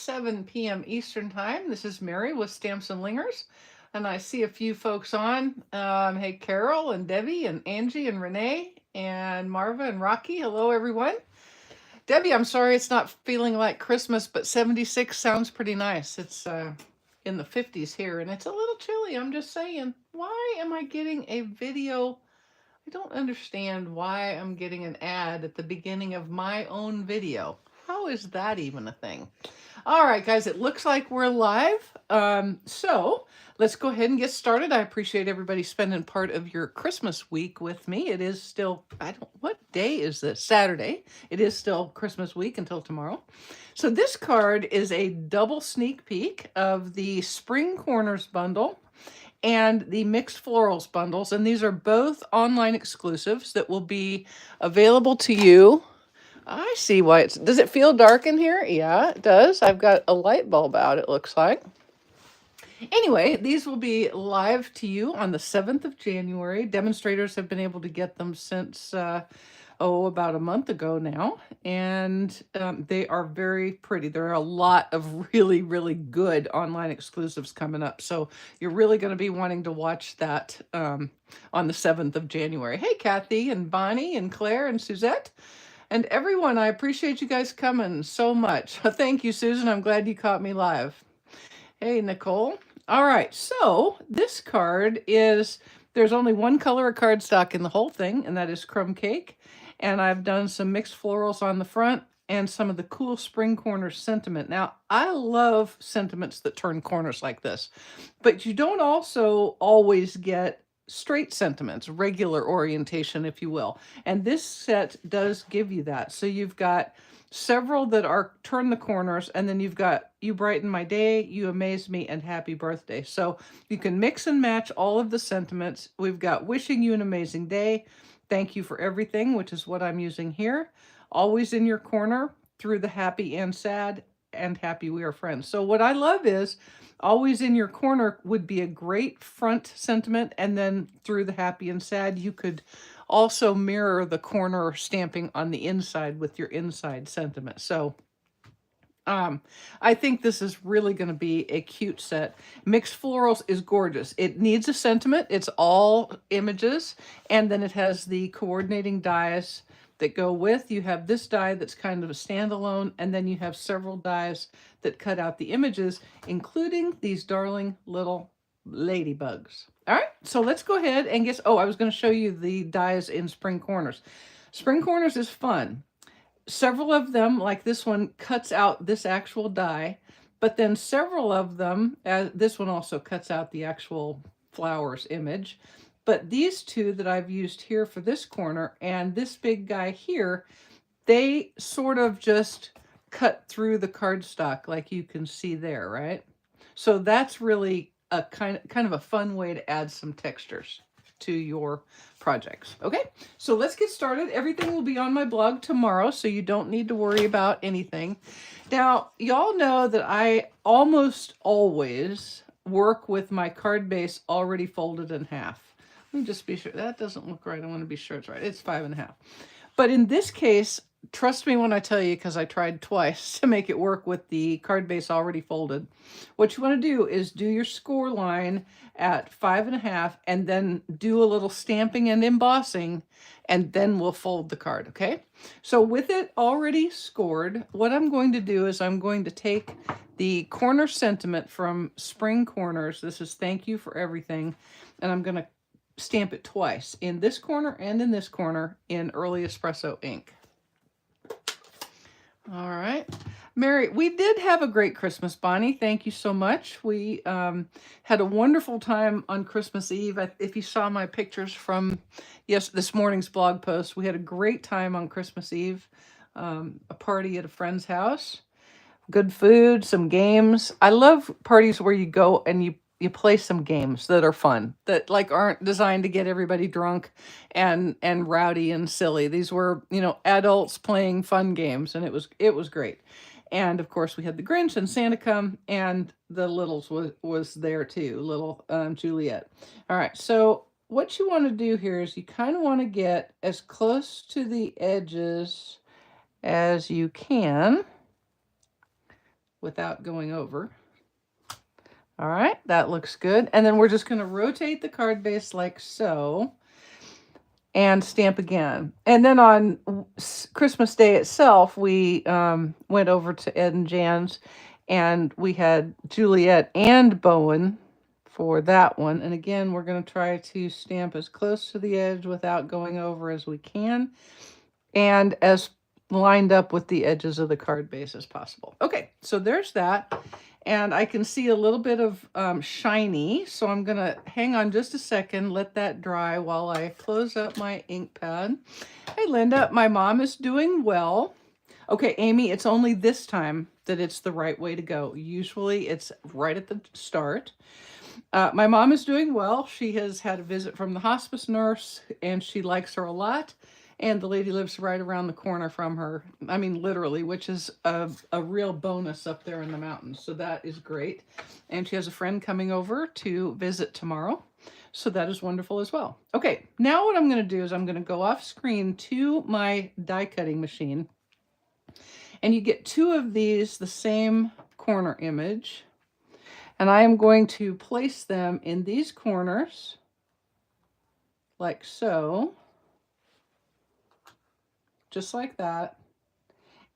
7 p.m. Eastern Time. This is Mary with Stamps-N-Lingers, and I see a few folks on. Hey, Carol and Debbie and Angie and Renee and Marva and Rocky. Hello, everyone. Debbie, I'm sorry it's not feeling like Christmas, but 76 sounds pretty nice. It's in the 50s here, and it's a little chilly. I'm just saying, why am I getting a video? I don't understand why I'm getting an ad at the beginning of my own video. How is that even a thing? All right, guys, it looks like we're live. So let's go ahead and get started. I appreciate everybody spending part of your Christmas week with me. It is still, what day is this? Saturday. It is still Christmas week until tomorrow. So this card is a double sneak peek of the Spring Corners bundle and the Mixed Florals bundles. And these are both online exclusives that will be available to you. I see why it's... Does it feel dark in here? Yeah, it does. I've got a light bulb out, it looks like. Anyway, these will be live to you on the 7th of January. Demonstrators have been able to get them since... about a month ago now, and they are very pretty. There are a lot of really, really good online exclusives coming up, so you're really going to be wanting to watch that on the 7th of January. Hey, Kathy and Bonnie and Claire and Suzette and everyone, I appreciate you guys coming so much. Thank you, Susan. I'm glad you caught me live. Hey, Nicole. All right, so this card is... There's only one color of cardstock in the whole thing, and that is Crumb Cake. And I've done some mixed florals on the front and some of the cool Spring Corners sentiment. Now, I love sentiments that turn corners like this, but you don't also always get straight sentiments, regular orientation, if you will. And this set does give you that. So you've got several that are turn the corners, and then you've got You Brighten My Day, You Amaze Me, and Happy Birthday. So you can mix and match all of the sentiments. We've got Wishing You an Amazing Day, Thank You for Everything, which is what I'm using here, Always in Your Corner, Through the Happy and Sad, and Happy We Are Friends. So what I love is Always in Your Corner would be a great front sentiment, and then Through the Happy and Sad, you could also mirror the corner stamping on the inside with your inside sentiment. So I think this is really going to be a cute set. Mixed Florals is gorgeous. It needs a sentiment. It's all images, and then it has the coordinating dies that go with. You have this die that's kind of a standalone, and then you have several dies that cut out the images, including these darling little ladybugs. All right, so let's go ahead and guess. Oh, I was going to show you the dies in Spring Corners. Spring Corners is fun. Several of them, like this one, cuts out this actual die, but then several of them, this one also cuts out the actual flowers image. But these two that I've used here for this corner and this big guy here, they sort of just cut through the cardstock like you can see there, right? So that's really a kind of a fun way to add some textures to your projects. Okay, so let's get started. Everything will be on my blog tomorrow, so you don't need to worry about anything. Now, y'all know that I almost always work with my card base already folded in half. Let me just be sure. That doesn't look right. I want to be sure it's right. It's 5.5. But in this case, trust me when I tell you, because I tried twice to make it work with the card base already folded. What you want to do is do your score line at 5.5 and then do a little stamping and embossing, and then we'll fold the card, okay? So with it already scored, what I'm going to do is I'm going to take the corner sentiment from Spring Corners. This is Thank You for Everything, and I'm going to stamp it twice, in this corner and in this corner, in Early Espresso ink. All right. Mary, we did have a great Christmas, Bonnie. Thank you so much. We had a wonderful time on Christmas Eve. If you saw my pictures from this morning's blog post, we had a great time on Christmas Eve. A party at a friend's house. Good food, some games. I love parties where you go and you play some games that are fun, that like aren't designed to get everybody drunk and rowdy and silly. These were, adults playing fun games, and it was great. And of course we had the Grinch and Santa come, and the littles was there too, little Juliet. All right, so what you want to do here is you kind of want to get as close to the edges as you can without going over. All right, that looks good. And then we're just going to rotate the card base like so and stamp again. And then on Christmas Day itself, we went over to Ed and Jan's, and we had Juliet and Bowen for that one. And again, we're going to try to stamp as close to the edge without going over as we can, and as lined up with the edges of the card base as possible. Okay, so there's that. And I can see a little bit of shiny, so I'm going to hang on just a second, let that dry while I close up my ink pad. Hey, Linda, my mom is doing well. Okay, Amy, it's only this time that it's the right way to go. Usually it's right at the start. My mom is doing well. She has had a visit from the hospice nurse, and she likes her a lot. And the lady lives right around the corner from her. I mean, literally, which is a real bonus up there in the mountains. So that is great. And she has a friend coming over to visit tomorrow. So that is wonderful as well. Okay, now what I'm going to do is I'm going to go off screen to my die cutting machine. And you get two of these, the same corner image. And I am going to place them in these corners, like so. Just like that,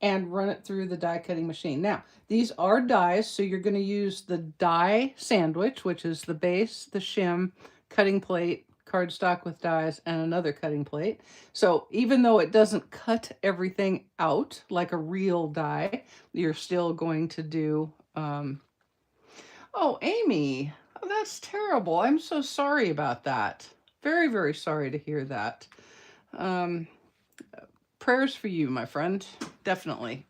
and run it through the die cutting machine. Now, these are dies, so you're going to use the die sandwich, which is the base, the shim, cutting plate, cardstock with dies, and another cutting plate. So even though it doesn't cut everything out like a real die, you're still going to do... Oh, Amy, oh, that's terrible. I'm so sorry about that. Very, very sorry to hear that. Prayers for you, my friend. Definitely.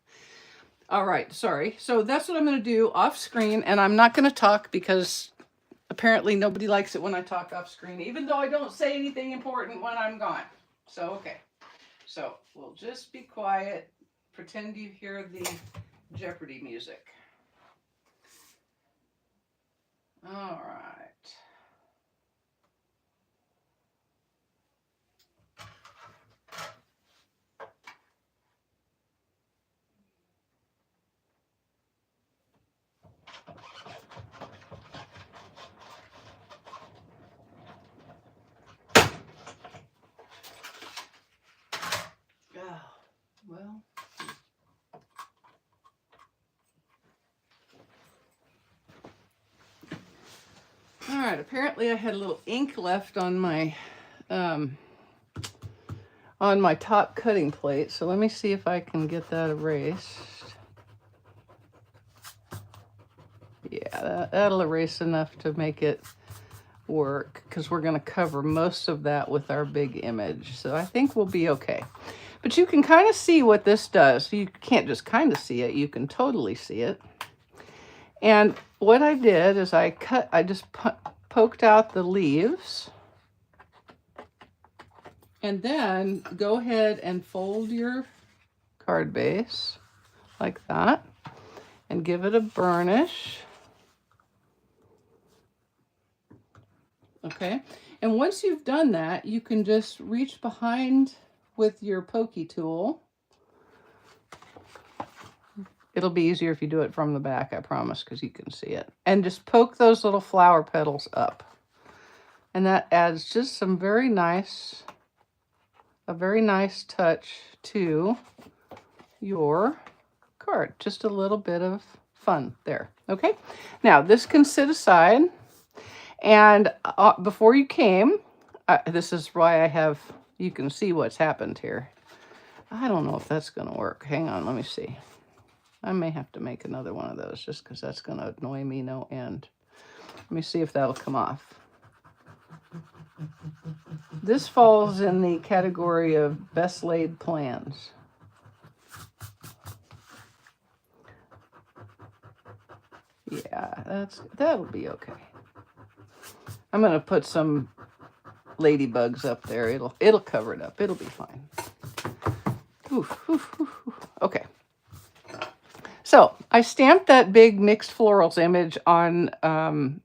All right, sorry. So that's what I'm going to do off screen, and I'm not going to talk because apparently nobody likes it when I talk off screen, even though I don't say anything important when I'm gone. So, okay. So we'll just be quiet. Pretend you hear the Jeopardy music. All right. Well, all right, apparently I had a little ink left on my top cutting plate, so let me see if I can get that erased. Yeah, that'll erase enough to make it work, because we're going to cover most of that with our big image, so I think we'll be okay. But you can kind of see what this does. You can't just kind of see it, you can totally see it. And what I did is I just poked out the leaves, and then go ahead and fold your card base like that and give it a burnish. Okay, and once you've done that, you can just reach behind with your pokey tool. It'll be easier if you do it from the back, I promise, because you can see it. And just poke those little flower petals up. And that adds just some a very nice touch to your card. Just a little bit of fun there. Okay, now this can sit aside. And before you came, this is why I have, you can see what's happened here. I don't know if that's going to work. Hang on, let me see. I may have to make another one of those just because that's going to annoy me no end. Let me see if that'll come off. This falls in the category of best laid plans. Yeah, that'll be okay. I'm going to put some ladybugs up there. It'll cover it up. It'll be fine. Oof, oof, oof, oof. Okay. So I stamped that big mixed florals image on crumb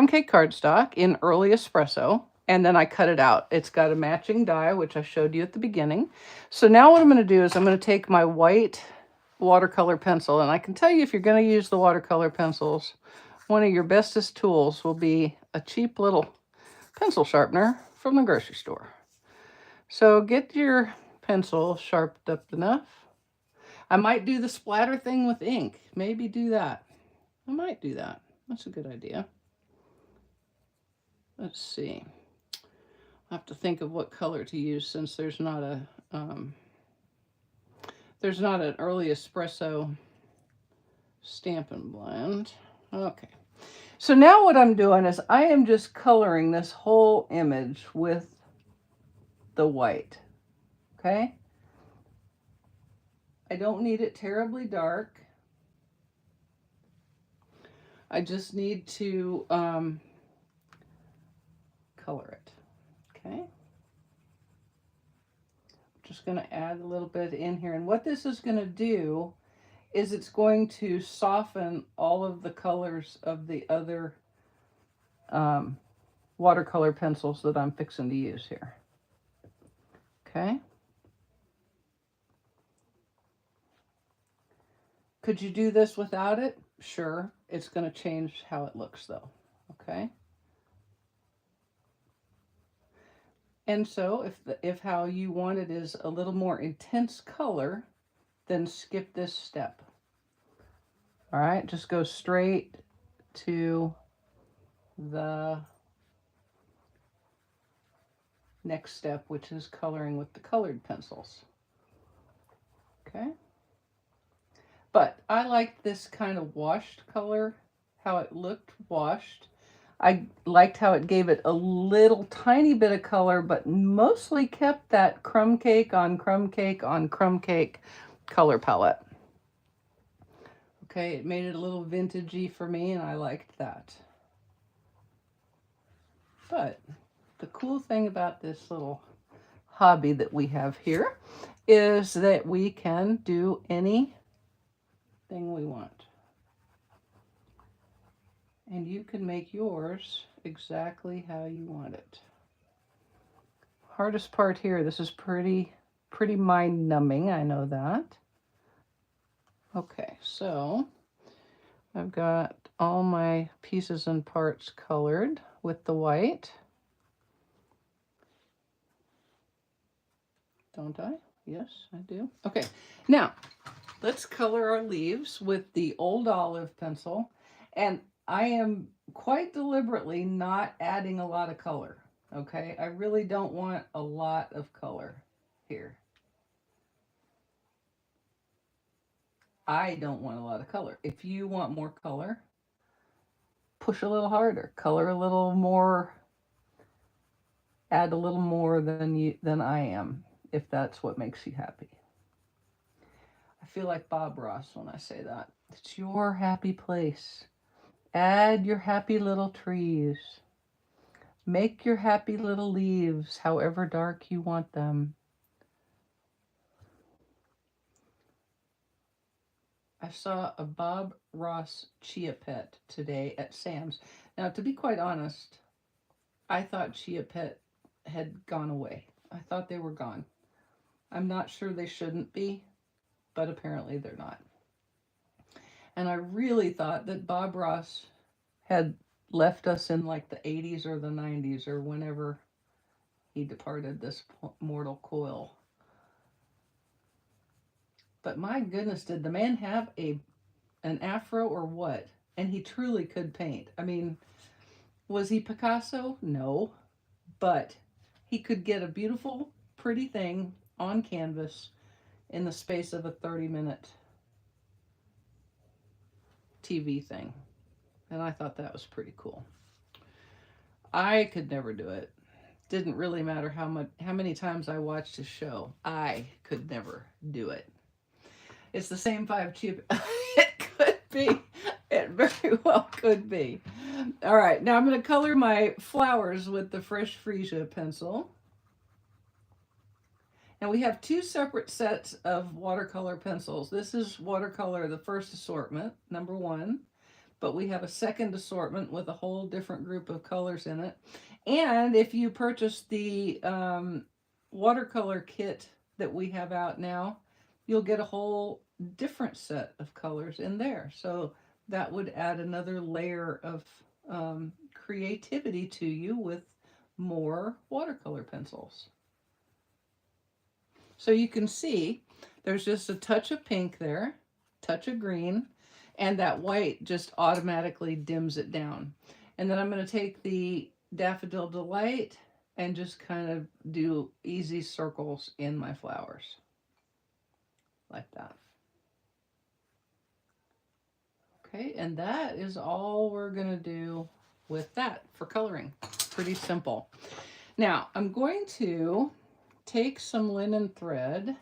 cake cardstock in early espresso, and then I cut it out. It's got a matching die, which I showed you at the beginning. So now what I'm going to do is I'm going to take my white watercolor pencil. And I can tell you, if you're going to use the watercolor pencils, one of your bestest tools will be a cheap little pencil sharpener from the grocery store. So get your pencil sharpened up enough. I might do the splatter thing with ink. Maybe do that. I might do that. That's a good idea. Let's see. I have to think of what color to use since there's not an early espresso Stampin' blend. Okay. So now what I'm doing is I am just coloring this whole image with the white. Okay? I don't need it terribly dark. I just need to color it. Okay? Just going to add a little bit in here. And what this is going to do is it's going to soften all of the colors of the other watercolor pencils that I'm fixing to use here. Okay? Could you do this without it? Sure. It's going to change how it looks though. Okay? And so if how you want it is a little more intense color, then skip this step. All right, just go straight to the next step, which is coloring with the colored pencils. Okay. But I liked this kind of washed color, how it looked washed. I liked how it gave it a little tiny bit of color, but mostly kept that crumb cake on crumb cake on crumb cake color palette. Okay, it made it a little vintagey for me, and I liked that. But the cool thing about this little hobby that we have here is that we can do anything we want. And you can make yours exactly how you want it. Hardest part here, this is pretty mind numbing, I know that. Okay, so I've got all my pieces and parts colored with the white. Don't I? Yes, I do. Okay, now let's color our leaves with the Old Olive pencil. And I am quite deliberately not adding a lot of color, okay? I really don't want a lot of color here. I don't want a lot of color. If you want more color, push a little harder, color a little more, add a little more than I am, if that's what makes you happy. I feel like Bob Ross when I say that. It's your happy place. Add your happy little trees. Make your happy little leaves however dark you want them. I saw a Bob Ross Chia Pet today at Sam's. Now, to be quite honest, I thought Chia Pet had gone away. I thought they were gone. I'm not sure they shouldn't be, but apparently they're not. And I really thought that Bob Ross had left us in like the 80s or the 90s or whenever he departed this mortal coil. But my goodness, did the man have an afro or what? And he truly could paint. I mean, was he Picasso? No. But he could get a beautiful, pretty thing on canvas in the space of a 30-minute TV thing. And I thought that was pretty cool. I could never do it. Didn't really matter how many times I watched his show. I could never do it. It's the same 5 cheap. It could be. It very well could be. All right, now I'm going to color my flowers with the Fresh Freesia pencil. And we have 2 separate sets of watercolor pencils. This is watercolor, the first assortment, number 1. But we have a second assortment with a whole different group of colors in it. And if you purchase the watercolor kit that we have out now, you'll get a whole different set of colors in there. So that would add another layer of creativity to you with more watercolor pencils. So you can see there's just a touch of pink there, touch of green, and that white just automatically dims it down. And then I'm going to take the Daffodil Delight and just kind of do easy circles in my flowers like that. Okay, and that is all we're going to do with that for coloring. Pretty simple. Now I'm going to take some linen thread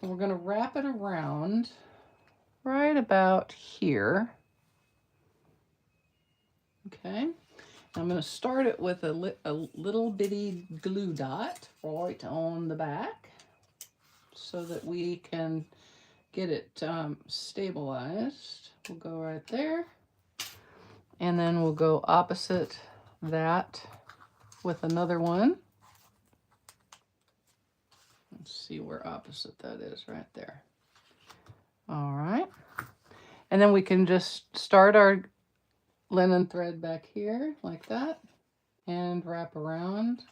and we're going to wrap it around right about here. Okay, I'm going to start it with a little bitty glue dot right on the back so that we can get it stabilized. We'll go right there, and then we'll go opposite that with another one. Let's see where opposite that is, right there. All right, and then we can just start our linen thread back here like that and wrap around.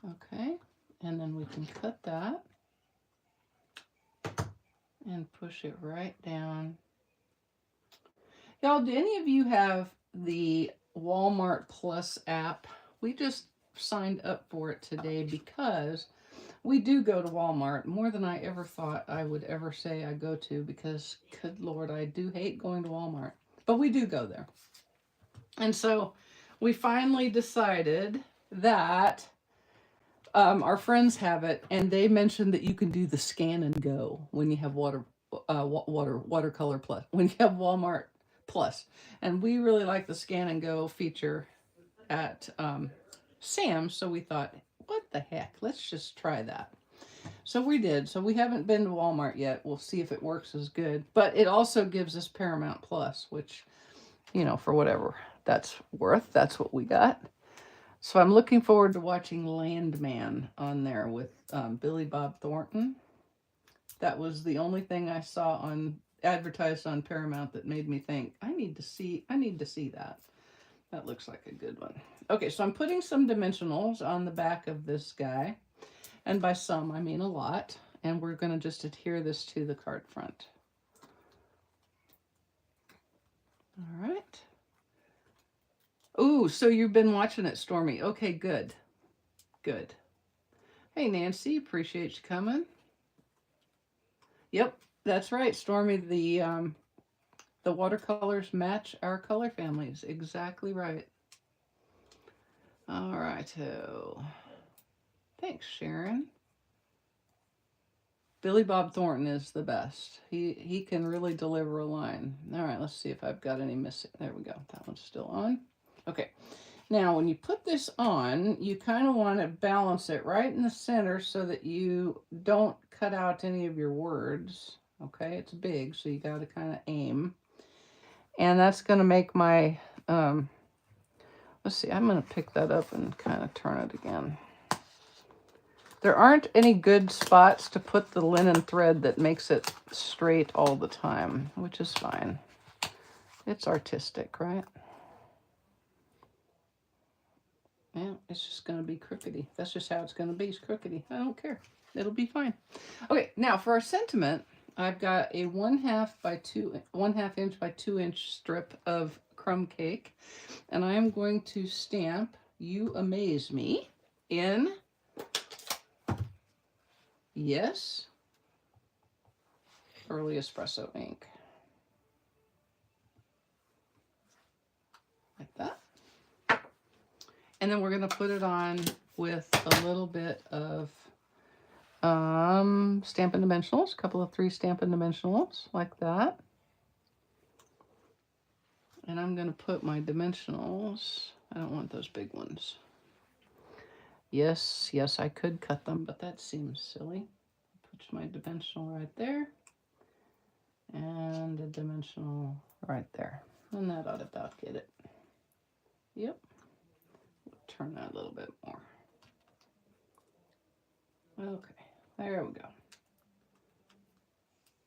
Okay, and then we can cut that and push it right down. Y'all, do any of you have the Walmart Plus app? We just signed up for it today because we do go to Walmart more than I ever thought I would ever say I go to, because good Lord, I do hate going to Walmart, but we do go there. And so we finally decided that our friends have it, and they mentioned that you can do the scan and go when you have watercolor plus, when you have Walmart Plus. And we really like the scan and go feature at Sam's, so we thought, what the heck, let's just try that. So we did. So we haven't been to Walmart yet. We'll see if it works as good. But it also gives us Paramount Plus, which, you know, for whatever that's worth, that's what we got. So I'm looking forward to watching Landman on there with Billy Bob Thornton. That was the only thing I saw on advertised on Paramount that made me think, I need to see that. That looks like a good one. Okay, so I'm putting some dimensionals on the back of this guy. And by some, I mean a lot. And we're going to just adhere this to the card front. All right. Ooh, so you've been watching it, Stormy. Okay, good. Good. Hey, Nancy, appreciate you coming. Yep, that's right, Stormy. The watercolors match our color families. Exactly right. All right. Thanks, Sharon. Billy Bob Thornton is the best. He can really deliver a line. All right, let's see if I've got any missing. There we go. That one's still on. Okay. Now, when you put this on, you kind of want to balance it right in the center so that you don't cut out any of your words. Okay, it's big, so you got to kind of aim. And that's going to make my, let's see, I'm going to pick that up and kind of turn it again. There aren't any good spots to put the linen thread that makes it straight all the time, which is fine. It's artistic, right? Yeah, it's just going to be crookedy. That's just how it's going to be. It's crookedy. I don't care. It'll be fine. Okay, now for our sentiment, I've got a 1/2 inch by 2 inch strip of crumb cake, and I am going to stamp "You Amaze Me" in, yes, early espresso ink. Like that. And then we're going to put it on with a little bit of Stampin' Dimensionals, a couple of 3 Stampin' Dimensionals, like that. And I'm going to put my dimensionals, I don't want those big ones. Yes, I could cut them, but that seems silly. Put my dimensional right there, and a dimensional right there. And that ought to about get it. Yep. turn that a little bit more. Okay, there we go.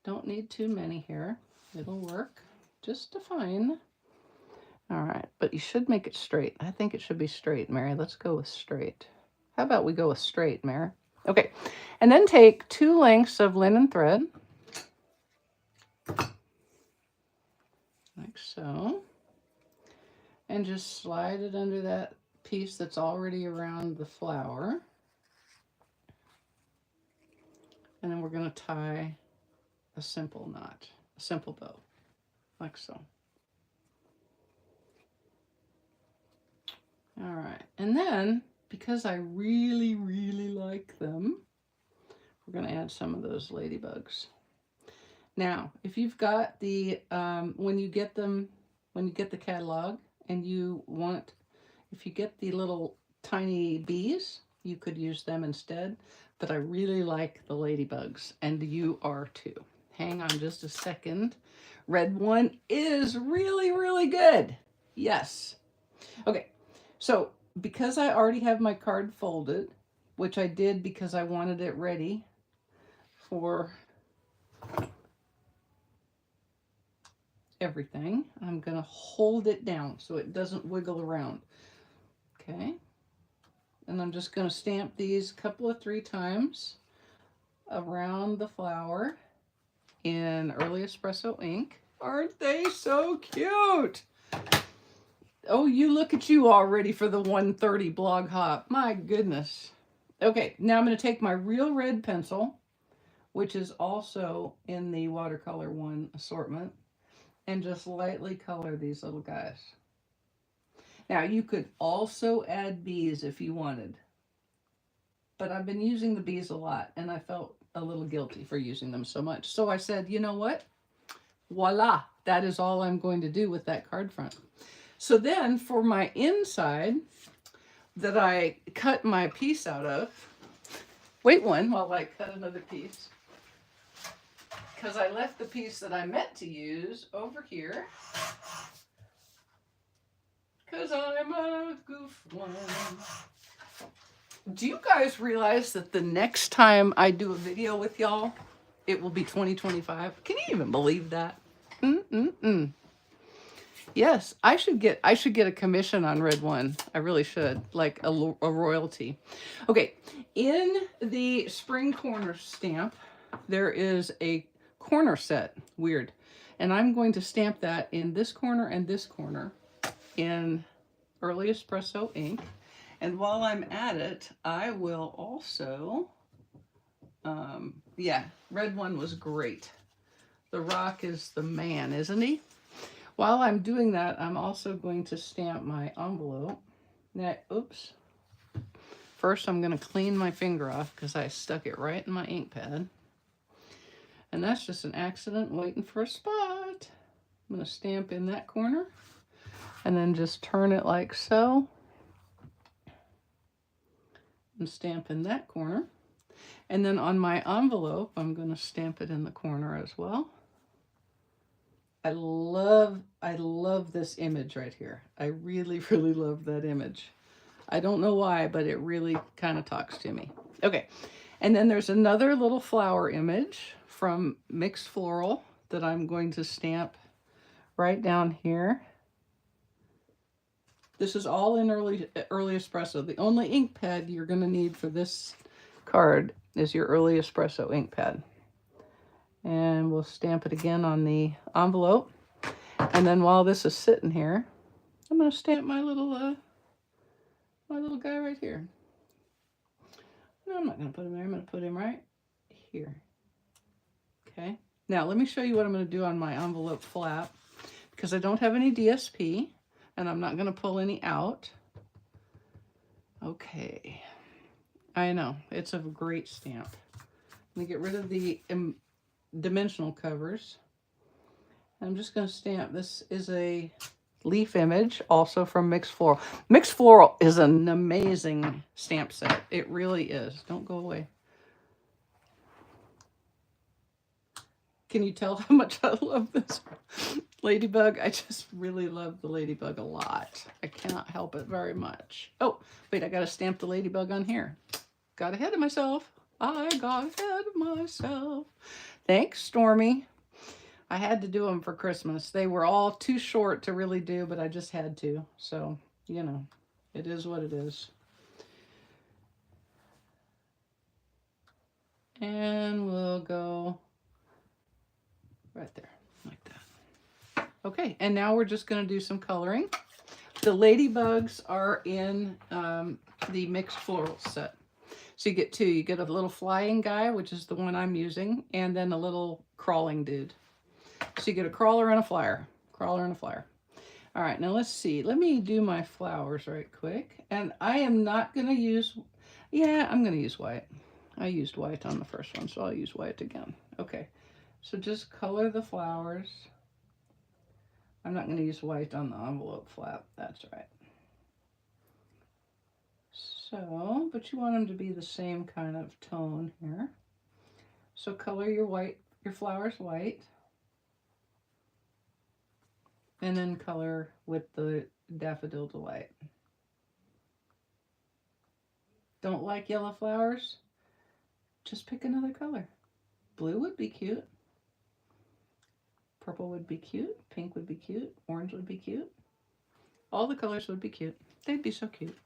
Don't need too many here. It'll work just fine. All right, but you should make it straight. I think it should be straight, Mary. Let's go with straight. How about we go with straight, Mary? Okay, and then take 2 lengths of linen thread, like so, and just slide it under that piece that's already around the flower. And then we're going to tie a simple knot, a simple bow, like so. All right, and then because I really, really like them, we're going to add some of those ladybugs. Now, if you've got the, when you get the catalog and you want, if you get the little tiny bees, you could use them instead, but I really like the ladybugs, and you are too. Hang on just a second. Red one is really, really good. Yes. Okay, so because I already have my card folded, which I did because I wanted it ready for everything, I'm going to hold it down so it doesn't wiggle around. Okay. And I'm just going to stamp these a couple of 3 times around the flower in early espresso ink. Aren't they so cute? Oh, you look at you all ready for the 130 blog hop. My goodness. Okay, now I'm going to take my real red pencil, which is also in the watercolor 1 assortment, and just lightly color these little guys. Now, you could also add bees if you wanted, but I've been using the bees a lot, and I felt a little guilty for using them so much. So I said, you know what? Voila, that is all I'm going to do with that card front. So then for my inside that I cut my piece out of, wait one while I cut another piece, because I left the piece that I meant to use over here. Because I'm a goof one. Do you guys realize that the next time I do a video with y'all, it will be 2025? Can you even believe that? Yes, I should get a commission on Red One. I really should, like a royalty. Okay, in the spring corner stamp, there is a corner set. Weird. And I'm going to stamp that in this corner and this corner in early espresso ink. And while I'm at it, I will also, yeah, Red One was great. The Rock is the man, isn't he? While I'm doing that, I'm also going to stamp my envelope. Now, oops. First, I'm going to clean my finger off because I stuck it right in my ink pad. And that's just an accident waiting for a spot. I'm going to stamp in that corner and then just turn it like so. And stamp in that corner. And then on my envelope, I'm going to stamp it in the corner as well. I love this image right here. I really, really love that image. I don't know why, but it really kind of talks to me. Okay, and then there's another little flower image from Mixed Floral that I'm going to stamp right down here. This is all in early espresso. The only ink pad you're going to need for this card is your early espresso ink pad. And we'll stamp it again on the envelope. And then while this is sitting here, I'm going to stamp my little guy right here. No, I'm not going to put him there. I'm going to put him right here. Okay. Now, let me show you what I'm going to do on my envelope flap, because I don't have any DSP, and I'm not going to pull any out. Okay. I know. It's a great stamp. Let me get rid of the dimensional covers. I'm just going to stamp. This is a leaf image, also from Mixed Floral. Mixed Floral is an amazing stamp set. It really is. Don't go away. Can you tell how much I love this? Ladybug. I just really love the ladybug a lot. I cannot help it very much. Oh, wait, I got to stamp the ladybug on here. Got ahead of myself. I got ahead of myself. Thanks, Stormy. I had to do them for Christmas. They were all too short to really do, but I just had to. So, you know, it is what it is. And we'll go right there, like that. Okay, and now we're just going to do some coloring. The ladybugs are in the mixed floral set. So you get two. You get a little flying guy, which is the one I'm using, and then a little crawling dude. So you get a crawler and a flyer. Crawler and a flyer. All right, now let's see. Let me do my flowers right quick. And I am not going to use, yeah, I'm going to use white. I used white on the first one, so I'll use white again. Okay, so just color the flowers. I'm not going to use white on the envelope flap. That's right. So, but you want them to be the same kind of tone here. So color your white, your flowers white. And then color with the Daffodil Delight. Don't like yellow flowers? Just pick another color. Blue would be cute. Purple would be cute. Pink would be cute. Orange would be cute. All the colors would be cute. They'd be so cute.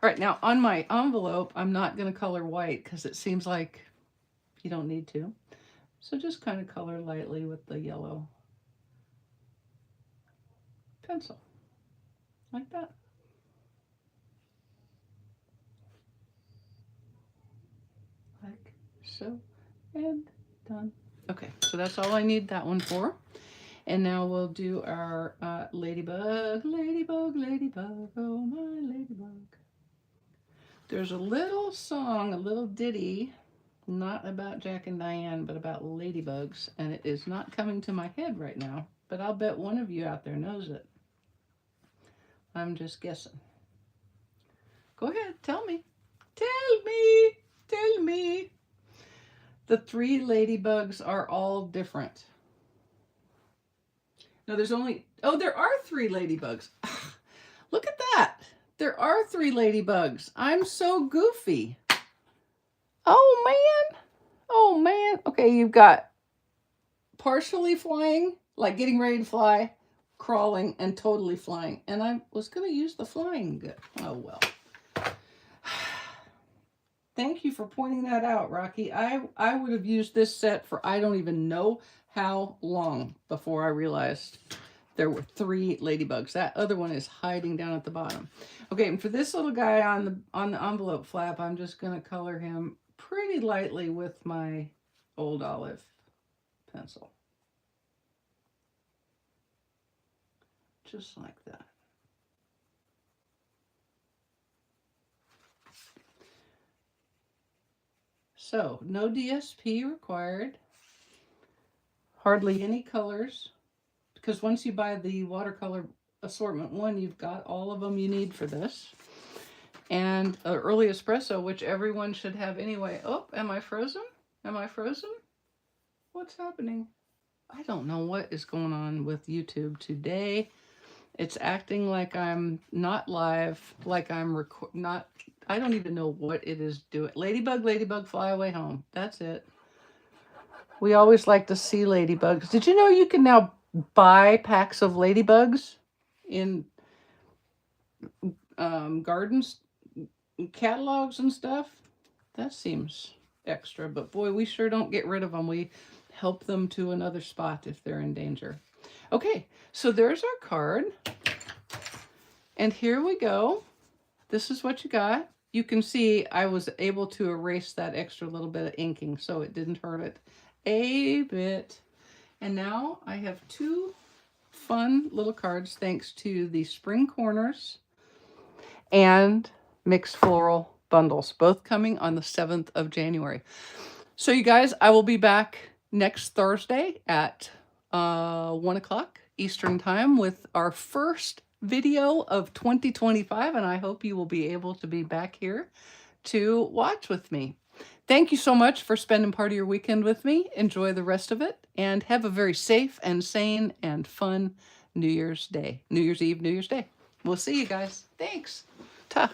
All right, now on my envelope, I'm not going to color white because it seems like you don't need to. So just kind of color lightly with the yellow pencil, like that. Like so, and done. Okay, so that's all I need that one for. And now we'll do our ladybug, ladybug, ladybug, oh my ladybug. There's a little song, a little ditty, not about Jack and Diane, but about ladybugs, and it is not coming to my head right now, but I'll bet one of you out there knows it. I'm just guessing. Go ahead, tell me. Tell me, tell me. The three ladybugs are all different. No, there's only, oh, there are three ladybugs. Look at that. There are three ladybugs. I'm so goofy. Oh, man. Oh, man. Okay, you've got partially flying, like getting ready to fly, crawling, and totally flying. And I was going to use the flying good. Oh, well. Thank you for pointing that out, Rocky. I would have used this set for I don't even know how long before I realized there were three ladybugs. That other one is hiding down at the bottom. Okay, and for this little guy on the envelope flap, I'm just going to color him pretty lightly with my old olive pencil. Just like that. So, no DSP required. Hardly any colors, because once you buy the watercolor assortment one, you've got all of them you need for this. And early espresso, which everyone should have anyway. Oh, am I frozen? Am I frozen? What's happening? I don't know what is going on with YouTube today. It's acting like I'm not live, like I'm not. I don't even know what it is doing. Ladybug, ladybug, fly away home. That's it. We always like to see ladybugs. Did you know you can now buy packs of ladybugs in gardens, catalogs and stuff? That seems extra, but boy, we sure don't get rid of them. We help them to another spot if they're in danger. Okay, so there's our card. And here we go. This is what you got. You can see I was able to erase that extra little bit of inking, so it didn't hurt it a bit. And now I have two fun little cards thanks to the Spring Corners and Mixed Floral bundles, both coming on the 7th of January. So you guys, I will be back next Thursday at 1 o'clock Eastern Time with our first video of 2025, and I hope you will be able to be back here to watch with me. Thank you so much for spending part of your weekend with me. Enjoy the rest of it and have a very safe and sane and fun New Year's Day, New Year's Eve, New Year's Day. We'll see you guys. Thanks. Ta.